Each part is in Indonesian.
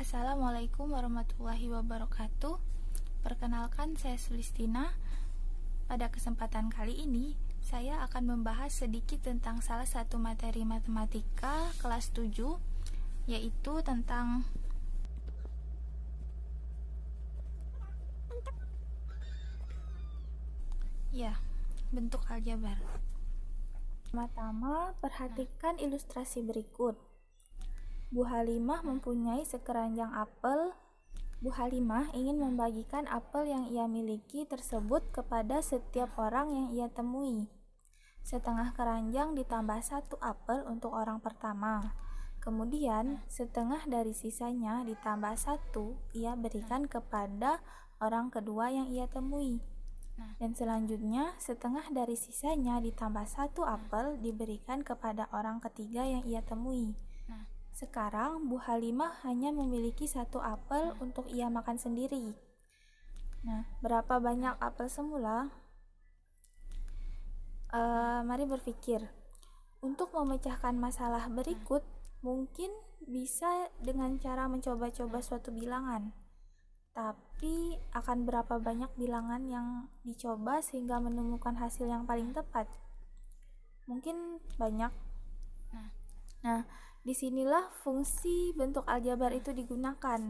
Assalamualaikum warahmatullahi wabarakatuh. Perkenalkan, saya Sulistina. Pada kesempatan kali ini, saya akan membahas sedikit tentang salah satu materi matematika kelas 7, yaitu tentang bentuk aljabar. Pertama, perhatikan ilustrasi berikut. Bu Halimah mempunyai sekeranjang apel. Bu Halimah ingin membagikan apel yang ia miliki tersebut kepada setiap orang yang ia temui. Setengah keranjang ditambah 1 apel untuk orang pertama. Kemudian, setengah dari sisanya ditambah 1 ia berikan kepada orang kedua yang ia temui. Dan selanjutnya, setengah dari sisanya ditambah 1 apel diberikan kepada orang ketiga yang ia temui. Sekarang Bu Halimah hanya memiliki 1 apel untuk ia makan sendiri. Berapa banyak apel semula? Mari berpikir. Untuk memecahkan masalah berikut, mungkin bisa dengan cara mencoba-coba suatu bilangan. Tapi akan berapa banyak bilangan yang dicoba sehingga menemukan hasil yang paling tepat? Mungkin banyak. Disinilah fungsi bentuk aljabar itu digunakan.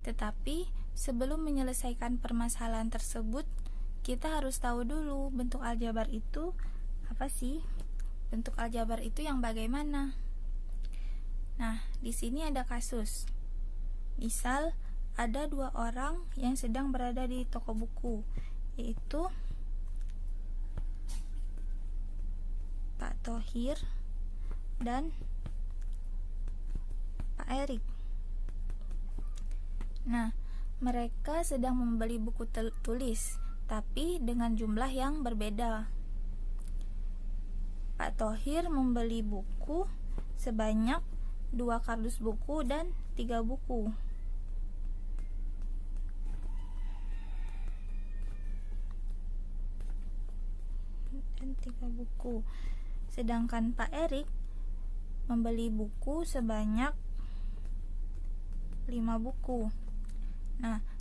Tetapi sebelum menyelesaikan permasalahan tersebut, kita harus tahu dulu bentuk aljabar itu apa sih? Bentuk aljabar itu yang bagaimana? Di sini ada kasus. Misal ada 2 orang yang sedang berada di toko buku, yaitu Pak Thohir dan Pak Erik. Mereka sedang membeli buku tulis, tapi dengan jumlah yang berbeda. Pak Thohir membeli buku sebanyak 2 kardus buku dan 3 buku. Sedangkan Pak Erik membeli buku sebanyak 5 buku.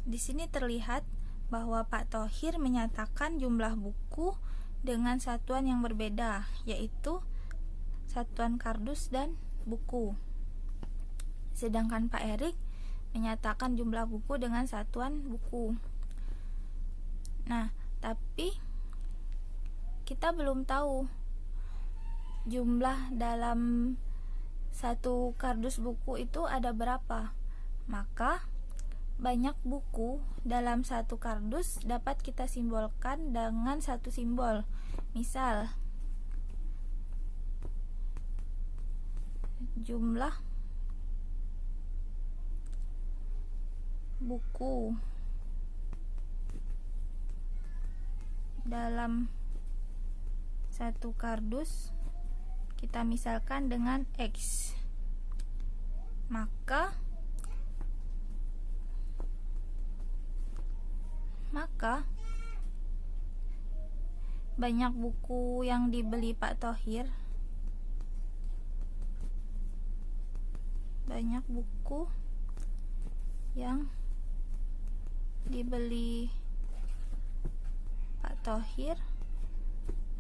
Di sini terlihat bahwa Pak Thohir menyatakan jumlah buku dengan satuan yang berbeda, yaitu satuan kardus dan buku. Sedangkan Pak Erik menyatakan jumlah buku dengan satuan buku. Tapi kita belum tahu jumlah dalam 1 kardus buku itu ada berapa. Maka banyak buku dalam 1 kardus dapat kita simbolkan dengan 1 simbol. Misal, jumlah buku dalam 1 kardus kita misalkan dengan X. Maka banyak buku yang dibeli Pak Thohir,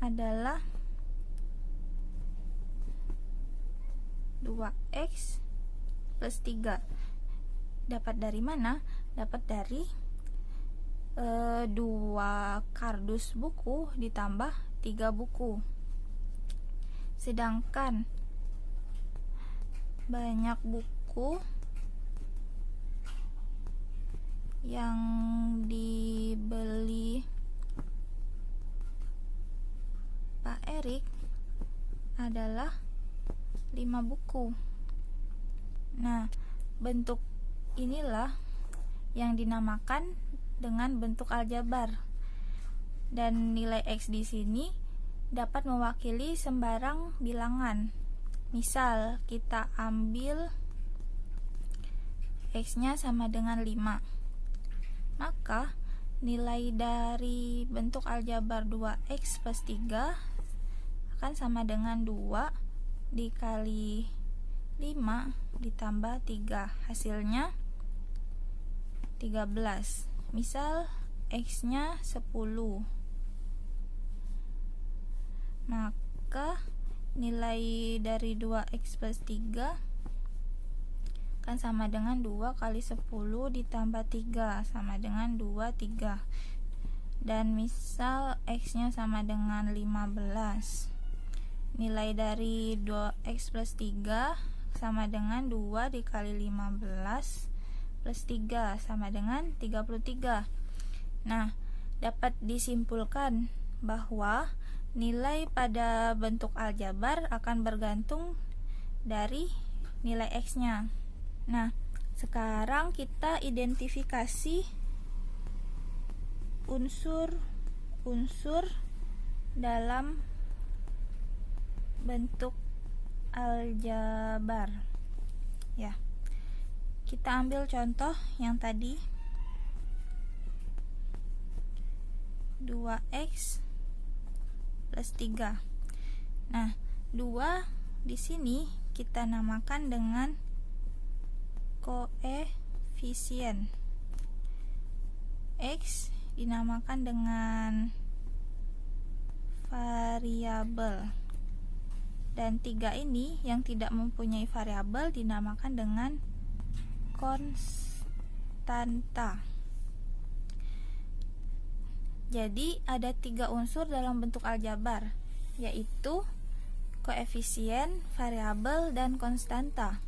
adalah 2X plus 3. Dapat dari mana? Dapat dari 2 kardus buku ditambah 3 buku. Sedangkan banyak buku yang dibeli Pak Erik adalah 5 buku. Bentuk inilah yang dinamakan dengan bentuk aljabar. Dan nilai X di sini dapat mewakili sembarang bilangan. Misal kita ambil X-nya sama dengan 5. Maka nilai dari bentuk aljabar 2X plus 3 akan sama dengan 2 dikali 5 ditambah 3, hasilnya 13. Misal X nya 10, maka nilai dari 2X plus 3 kan sama dengan 2 kali 10 ditambah 3, sama dengan 23. Dan misal X nya sama dengan 15, nilai dari 2X plus 3 sama dengan 2 dikali 15 plus 3 sama dengan 33. Nah, dapat disimpulkan bahwa nilai pada bentuk aljabar akan bergantung dari nilai X-nya. Nah, sekarang kita identifikasi unsur-unsur dalam bentuk aljabar. Ya. Kita ambil contoh yang tadi 2X plus 3. Nah, 2 di sini kita namakan dengan koefisien. X dinamakan dengan variabel. Dan 3 ini yang tidak mempunyai variabel dinamakan dengan konstanta. Jadi ada 3 unsur dalam bentuk aljabar, yaitu koefisien, variabel, dan konstanta.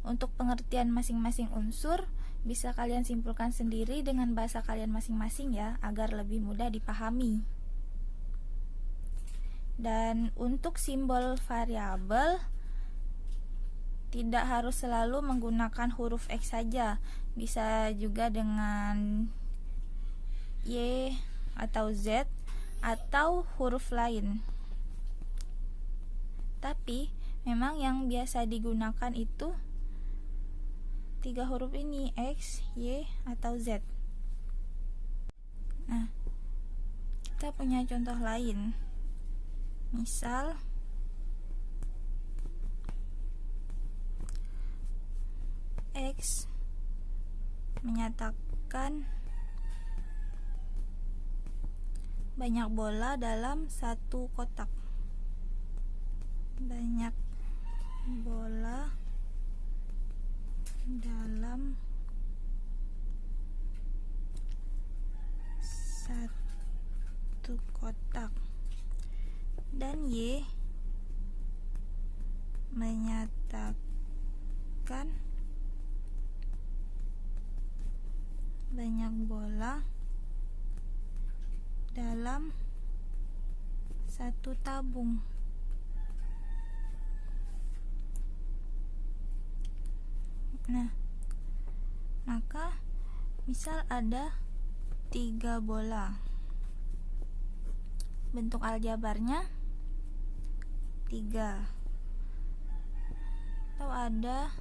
Untuk pengertian masing-masing unsur bisa kalian simpulkan sendiri dengan bahasa kalian masing-masing ya, agar lebih mudah dipahami. Dan untuk simbol variabel tidak harus selalu menggunakan huruf X saja, bisa juga dengan Y atau Z atau huruf lain. Tapi memang yang biasa digunakan itu 3 huruf ini, X, Y, atau Z. Nah, kita punya contoh lain. Misal X menyatakan banyak bola dalam satu kotak. Banyak bola dalam satu kotak. Dan Y menyatakan banyak bola dalam satu tabung. Nah, maka misal ada 3 bola, bentuk aljabarnya 3. Atau ada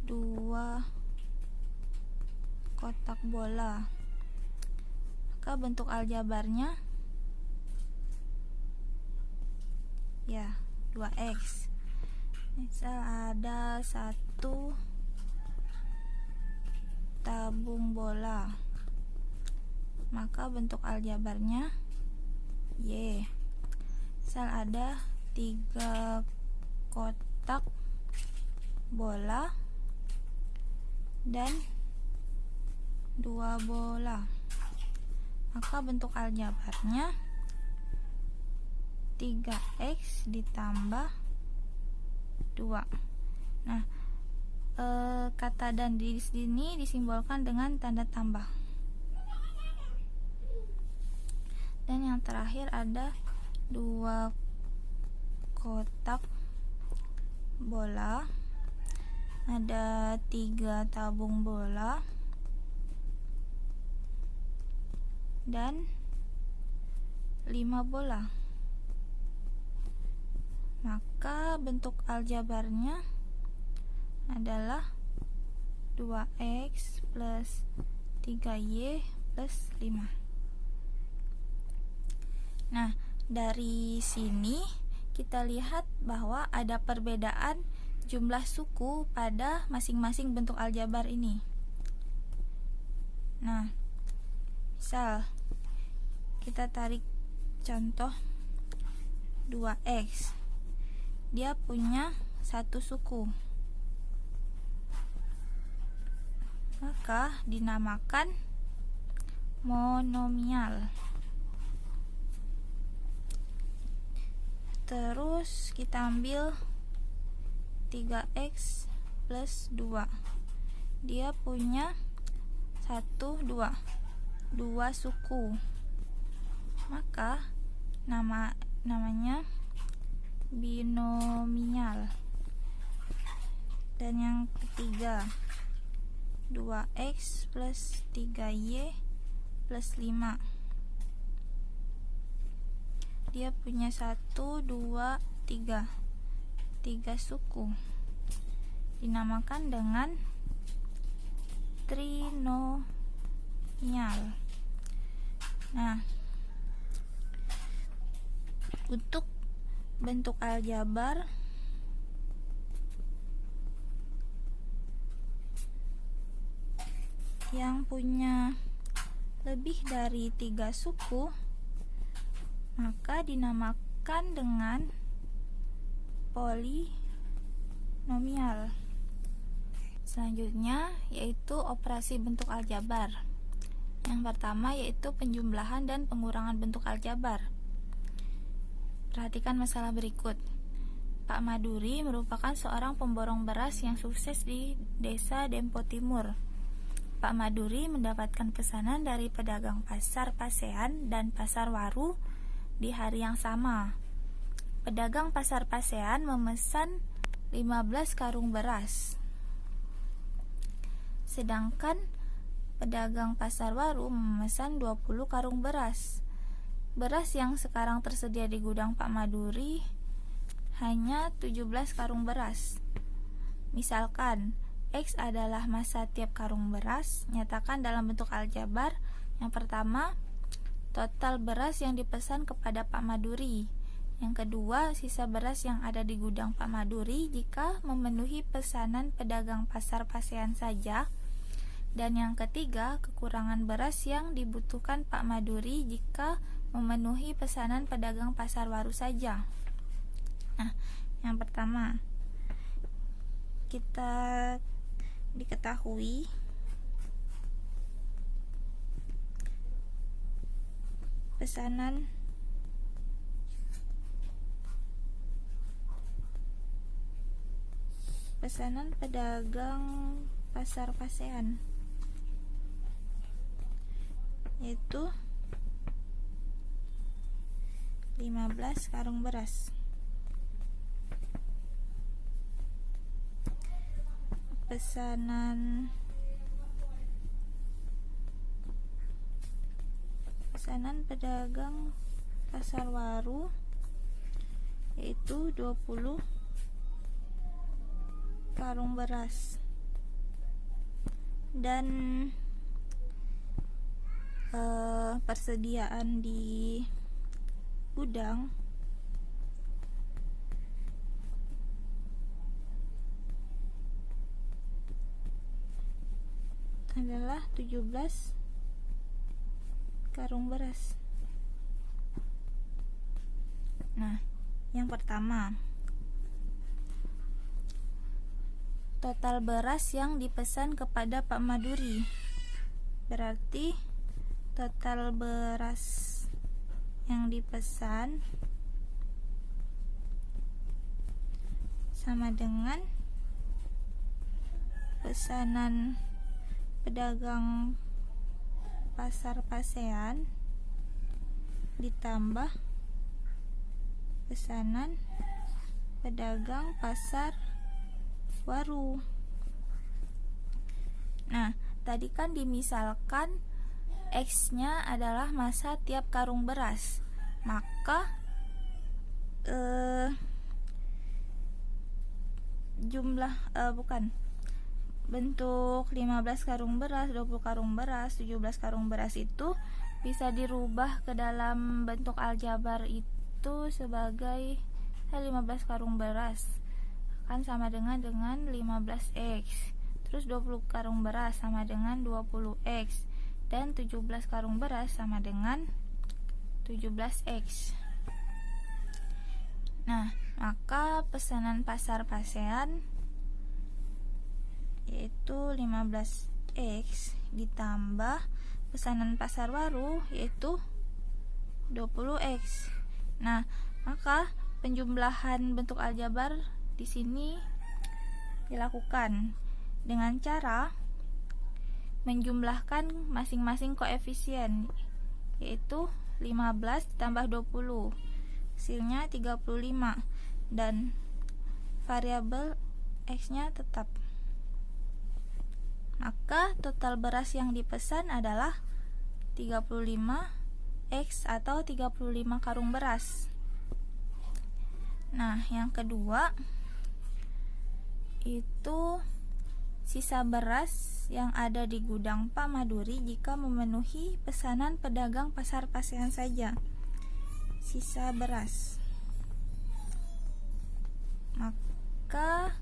2 kotak bola, maka bentuk aljabarnya ya 2X. Misal ada 1 tabung bola, maka bentuk aljabarnya Y. Misal ada 3 kotak bola dan 2 bola, maka bentuk aljabarnya 3X ditambah 2. Nah, kata dan di sini disimbolkan dengan tanda tambah. Dan yang terakhir ada 2 kotak bola, ada 3 tabung bola, dan 5 bola. Maka bentuk aljabarnya adalah 2X plus 3Y plus 5. Nah, dari sini kita lihat bahwa ada perbedaan jumlah suku pada masing-masing bentuk aljabar ini. Nah, misal kita tarik contoh 2x. Dia punya satu suku. Maka dinamakan monomial. Terus kita ambil 3x plus 2. Dia punya 1, 2 suku. Maka namanya binomial. Dan yang ketiga 2x plus 3y plus 5. Dia punya 1, 2, 3 suku. Dinamakan dengan trinomial. Nah, untuk bentuk aljabar yang punya lebih dari 3 suku, maka dinamakan dengan polinomial. Selanjutnya yaitu operasi bentuk aljabar. Yang pertama yaitu penjumlahan dan pengurangan bentuk aljabar. Perhatikan masalah berikut. Pak Maduri merupakan seorang pemborong beras yang sukses di desa Dempo Timur. Pak Maduri mendapatkan pesanan dari pedagang pasar Pasean dan pasar Waru di hari yang sama. Pedagang pasar Pasean memesan 15 karung beras. Sedangkan pedagang pasar Waru memesan 20 karung beras. Beras yang sekarang tersedia di gudang Pak Maduri hanya 17 karung beras. Misalkan X adalah massa tiap karung beras, nyatakan dalam bentuk aljabar. Yang pertama, total beras yang dipesan kepada Pak Maduri. Yang kedua, sisa beras yang ada di gudang Pak Maduri jika memenuhi pesanan pedagang pasar Pasean saja. Dan yang ketiga, kekurangan beras yang dibutuhkan Pak Maduri jika memenuhi pesanan pedagang pasar Waru saja. Nah, yang pertama, kita diketahui pesanan pedagang pasar Pasean yaitu 15 karung beras. Pesanan pedagang pasar Waru yaitu 20 karung beras. Dan persediaan di gudang adalah 17 karung beras. Nah, yang pertama, total beras yang dipesan kepada Pak Maduri. Berarti total beras yang dipesan sama dengan pesanan pedagang pasar Pasean ditambah pesanan pedagang pasar Waru. Nah, tadi kan dimisalkan X-nya adalah massa tiap karung beras. Maka bentuk 15 karung beras, 20 karung beras, 17 karung beras itu bisa dirubah ke dalam bentuk aljabar itu sebagai 15 karung beras akan sama dengan 15x. Terus 20 karung beras sama dengan 20x. Dan 17 karung beras sama dengan 17x. Nah, maka pesanan pasar pasean yaitu 15x ditambah pesanan pasar waru yaitu 20x. Nah, maka penjumlahan bentuk aljabar di sini dilakukan dengan cara menjumlahkan masing-masing koefisien, yaitu 15 ditambah 20, hasilnya 35, dan variabel x-nya tetap. Maka total beras yang dipesan adalah 35x atau 35 karung beras. Nah, yang kedua itu sisa beras yang ada di gudang Pak Maduri jika memenuhi pesanan pedagang pasar pasean saja. Sisa beras. Maka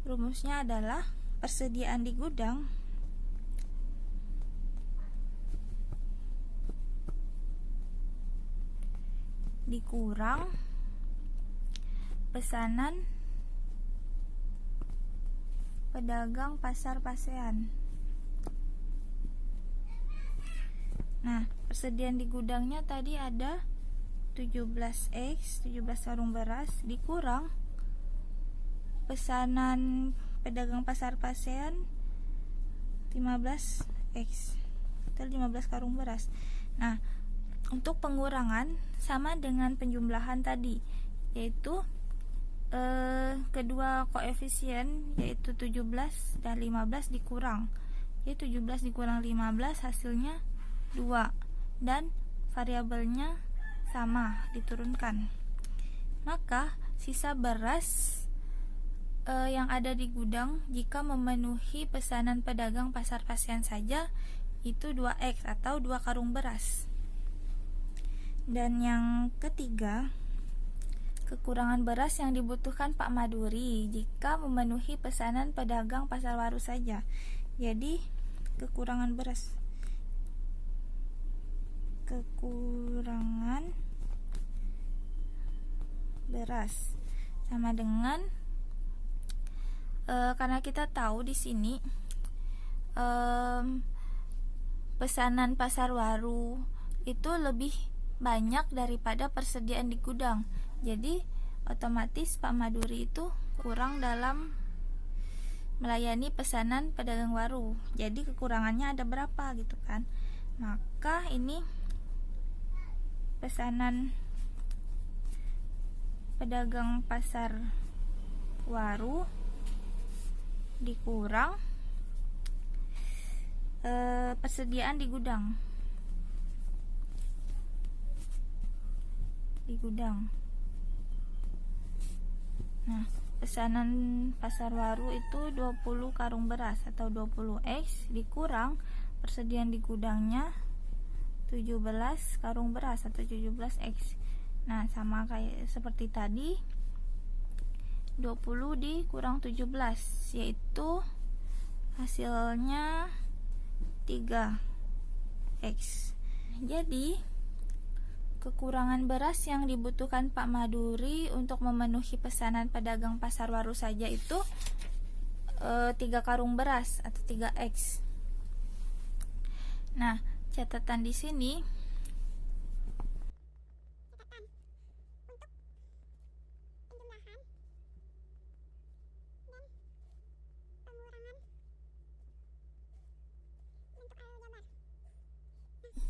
rumusnya adalah persediaan di gudang dikurang pesanan pedagang pasar pasean. Nah, persediaan di gudangnya tadi ada 17x, 17 karung beras, dikurang pesanan pedagang pasar pasean 15x, atau 15 karung beras. Nah, untuk pengurangan sama dengan penjumlahan tadi, yaitu kedua koefisien yaitu 17 dan 15 dikurang. Jadi 17 dikurang 15 hasilnya 2, dan variabelnya sama, diturunkan. Maka sisa beras yang ada di gudang jika memenuhi pesanan pedagang pasar pasean saja itu 2x atau 2 karung beras. Dan yang ketiga, kekurangan beras yang dibutuhkan Pak Maduri jika memenuhi pesanan pedagang pasar waru saja. Jadi kekurangan beras sama dengan karena kita tahu di sini pesanan pasar waru itu lebih banyak daripada persediaan di gudang. Jadi otomatis Pak Maduri itu kurang dalam melayani pesanan pedagang waru. Jadi kekurangannya ada berapa gitu kan. Maka ini pesanan pedagang pasar waru dikurang persediaan di gudang. Nah, pesanan pasar waru itu 20 karung beras atau 20x dikurang persediaan di gudangnya 17 karung beras atau 17x. Nah, sama kayak seperti tadi, 20 dikurang 17 yaitu hasilnya 3x. Jadi kekurangan beras yang dibutuhkan Pak Maduri untuk memenuhi pesanan pedagang pasar waru saja itu 3 karung beras atau 3x. Nah, catatan di sini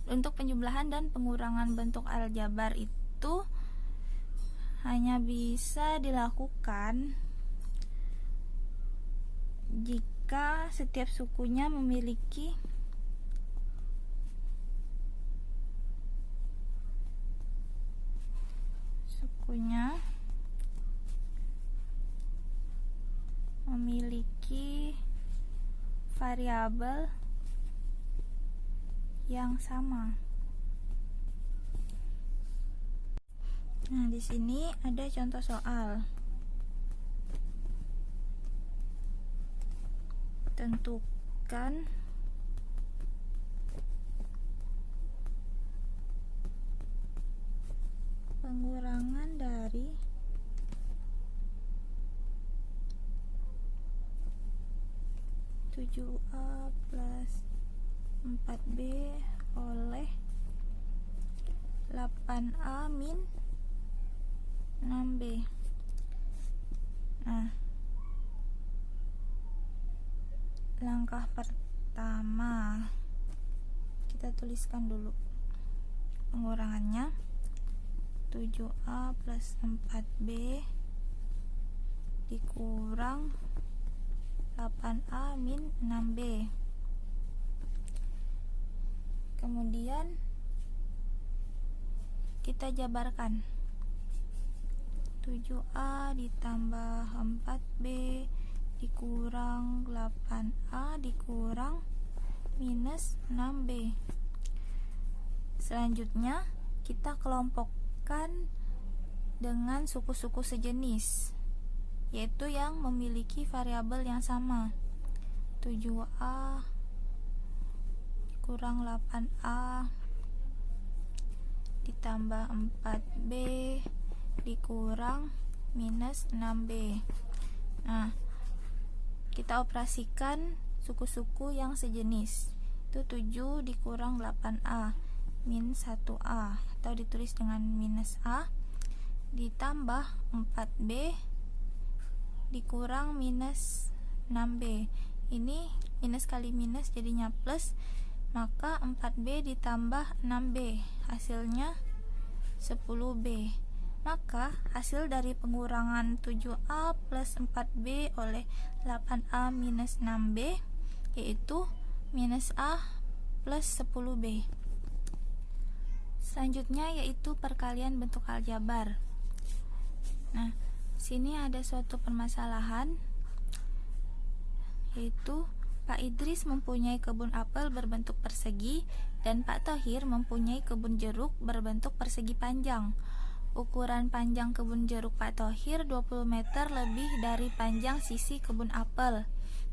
untuk penjumlahan dan pengurangan bentuk aljabar itu hanya bisa dilakukan jika setiap sukunya memiliki variabel yang sama. Nah, di sini ada contoh soal. Tentukan pengurangan dari 7A plus 4B oleh 8A min 6B. Nah, langkah pertama kita tuliskan dulu pengurangannya. 7A plus 4B dikurang 8A min 6B. Kemudian kita jabarkan. 7A ditambah 4B dikurang 8A dikurang minus 6B. Selanjutnya kita kelompokkan dengan suku-suku sejenis, yaitu yang memiliki variabel yang sama. 7A kurang 8A ditambah 4B dikurang minus 6B. Nah, kita operasikan suku-suku yang sejenis. Itu 7 dikurang 8A min 1A, atau ditulis dengan minus A, ditambah 4B dikurang minus 6B. Ini minus kali minus jadinya plus, maka 4B ditambah 6B hasilnya 10B. Maka hasil dari pengurangan 7A plus 4B oleh 8A minus 6B yaitu minus A plus 10B. Selanjutnya yaitu perkalian bentuk aljabar. Nah, sini ada suatu permasalahan, yaitu Pak Idris mempunyai kebun apel berbentuk persegi dan Pak Thohir mempunyai kebun jeruk berbentuk persegi panjang. Ukuran panjang kebun jeruk Pak Thohir 20 meter lebih dari panjang sisi kebun apel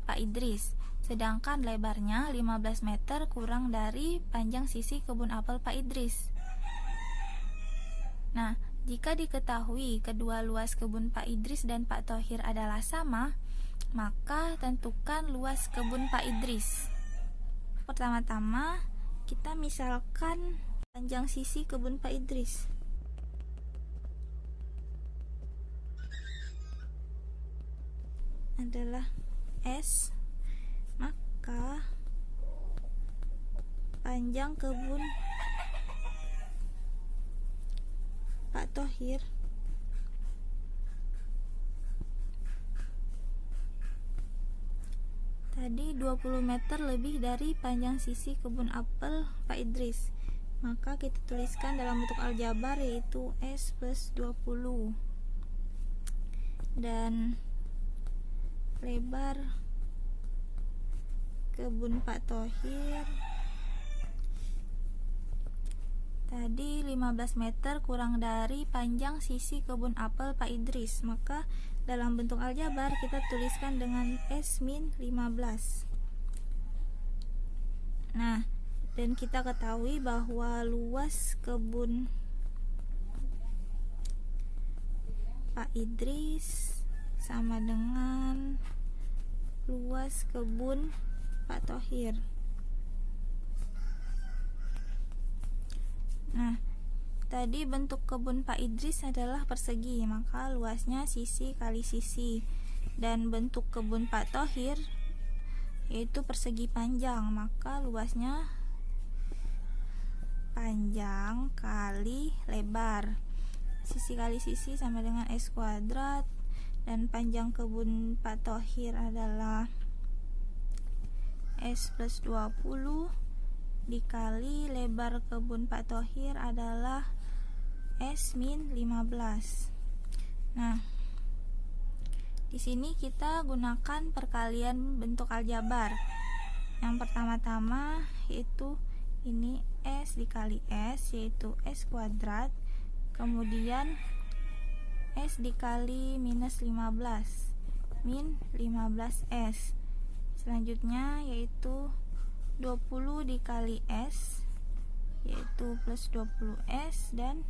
Pak Idris, sedangkan lebarnya 15 meter kurang dari panjang sisi kebun apel Pak Idris. Nah, jika diketahui kedua luas kebun Pak Idris dan Pak Thohir adalah sama, maka tentukan luas kebun Pak Idris. Pertama-tama kita misalkan panjang sisi kebun Pak Idris. Adalah S, maka panjang kebun Pak Thohir tadi 20 meter lebih dari panjang sisi kebun apel Pak Idris, maka kita tuliskan dalam bentuk aljabar yaitu S plus 20, dan lebar kebun Pak Thohir tadi 15 meter kurang dari panjang sisi kebun apel Pak Idris, maka dalam bentuk aljabar kita tuliskan dengan S min 15. Nah, dan kita ketahui bahwa luas kebun Pak Idris sama dengan luas kebun Pak Thohir. Nah, tadi bentuk kebun Pak Idris adalah persegi, maka luasnya sisi kali sisi, dan bentuk kebun Pak Thohir yaitu persegi panjang, maka luasnya panjang kali lebar. Sisi kali sisi sama dengan S kuadrat, dan panjang kebun Pak Thohir adalah S plus 20 dikali lebar kebun Pak Thohir adalah S min 15. Nah, di sini kita gunakan perkalian bentuk aljabar. Yang pertama-tama yaitu ini S dikali S, yaitu S kuadrat kemudian S dikali minus 15, min 15S. Selanjutnya yaitu 20 dikali S, yaitu plus 20S, dan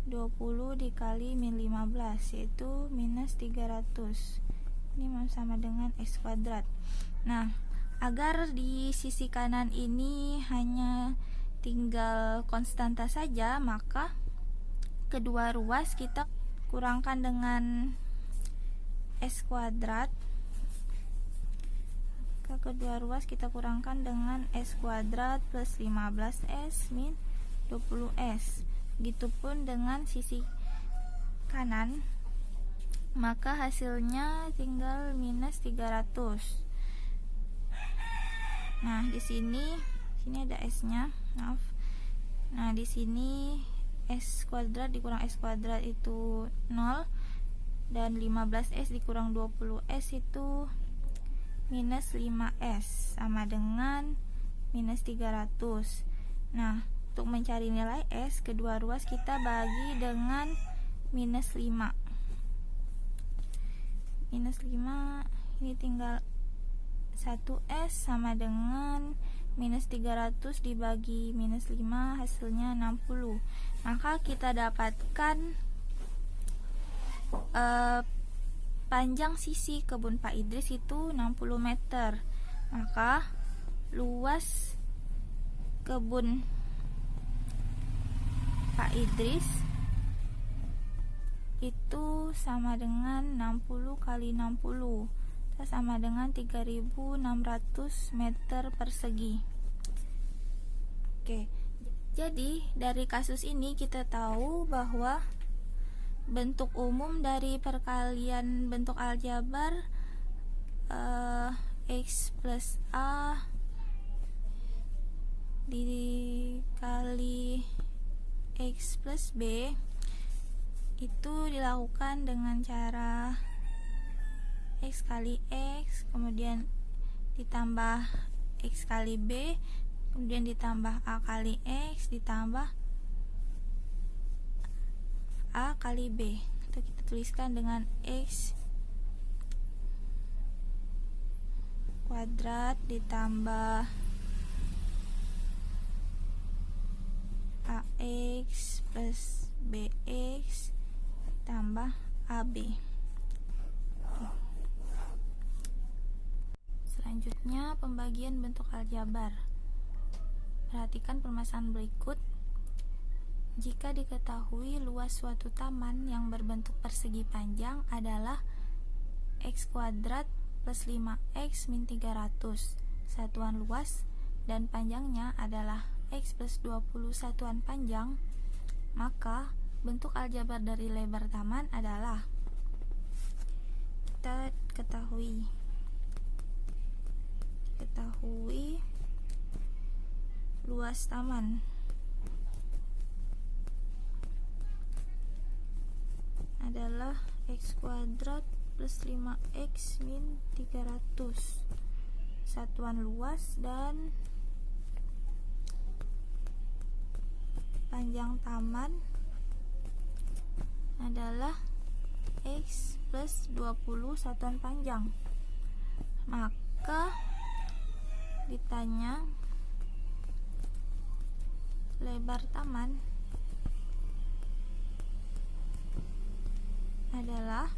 20 dikali min 15, yaitu minus 300. Ini sama dengan X kuadrat. Nah, agar di sisi kanan ini hanya tinggal konstanta saja, maka kedua ruas kita kurangkan dengan S kuadrat. Kedua ruas kita kurangkan dengan S kuadrat plus 15S min 20S. Begitupun dengan sisi kanan, maka hasilnya tinggal minus 300. Nah, di sini ada S-nya, maaf. Nah, di sini S kuadrat dikurang S kuadrat itu 0, dan 15S dikurang 20S itu minus 5S, sama dengan minus 300. Nah, untuk mencari nilai S, kedua ruas kita bagi dengan minus 5. Minus 5, ini tinggal 1S sama dengan minus 300 dibagi minus 5, hasilnya 60. Maka kita dapatkan panjang sisi kebun Pak Idris itu 60 meter. Maka luas kebun Pak Idris itu sama dengan 60 kali 60, sama dengan 3.600 meter persegi. Oke, jadi dari kasus ini kita tahu bahwa bentuk umum dari perkalian bentuk aljabar X plus A dikali X plus B itu dilakukan dengan cara X kali X, kemudian ditambah X kali B, kemudian ditambah A kali X, ditambah A kali B. Itu kita tuliskan dengan X kuadrat ditambah AX plus BX tambah AB. Selanjutnya, pembagian bentuk aljabar. Perhatikan permasalahan berikut. Jika diketahui luas suatu taman yang berbentuk persegi panjang adalah X kuadrat plus 5X min 300 satuan luas, dan panjangnya adalah X plus 20 satuan panjang, maka bentuk aljabar dari lebar taman adalah, kita ketahui luas taman adalah X kuadrat plus 5X min 300 satuan luas, dan panjang taman adalah X plus 20 satuan panjang. Maka ditanya lebar taman adalah,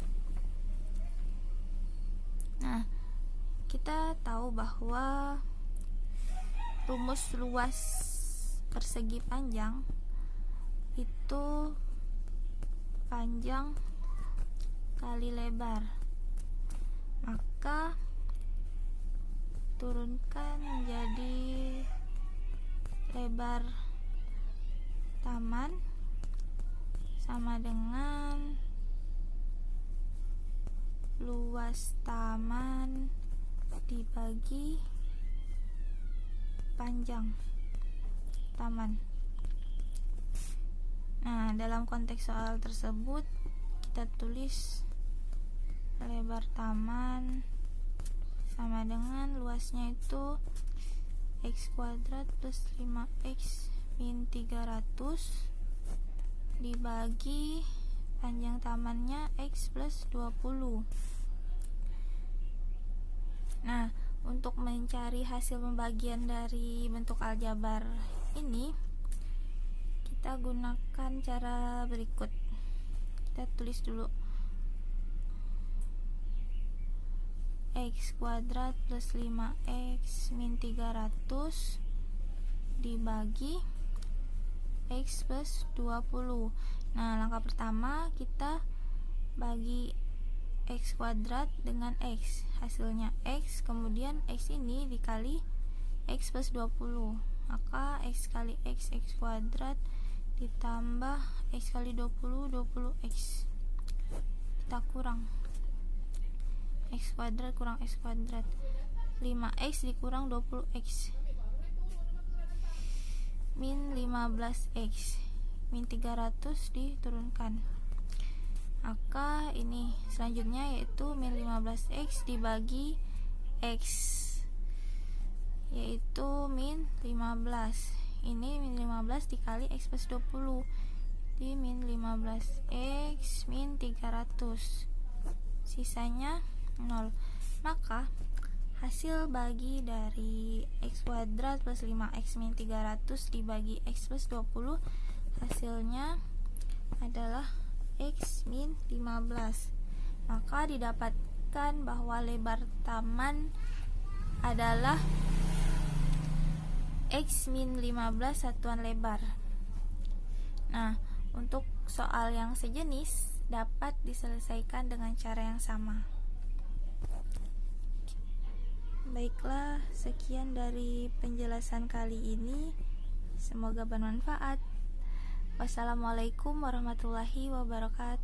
nah, kita tahu bahwa rumus luas persegi panjang itu panjang kali lebar. Maka turunkan menjadi lebar taman sama dengan luas taman dibagi panjang taman. Nah, dalam konteks soal tersebut kita tulis lebar taman sama dengan luasnya itu X kuadrat plus 5X min 300 dibagi panjang tamannya X plus 20. Nah, untuk mencari hasil pembagian dari bentuk aljabar ini, kita gunakan cara berikut. Kita tulis dulu X kuadrat plus 5X min 300 dibagi X plus 20. Nah, langkah pertama kita bagi X kuadrat dengan X, hasilnya X, kemudian X ini dikali X plus 20, maka X kali X, X kuadrat ditambah X kali 20, 20X, kita kurang X kuadrat kurang X kuadrat, 5X dikurang 20X min 15X, min 300 diturunkan, maka ini selanjutnya yaitu min 15X dibagi X, yaitu min 15. Ini min 15 dikali X plus 20 di min 15X min 300, sisanya 0. Maka hasil bagi dari X kuadrat plus 5X min 300 dibagi X plus 20 hasilnya adalah X min 15. Maka didapatkan bahwa lebar taman adalah X min 15 satuan lebar. Nah, untuk soal yang sejenis dapat diselesaikan dengan cara yang sama. Baiklah, sekian dari penjelasan kali ini. Semoga bermanfaat. Wassalamualaikum warahmatullahi wabarakatuh.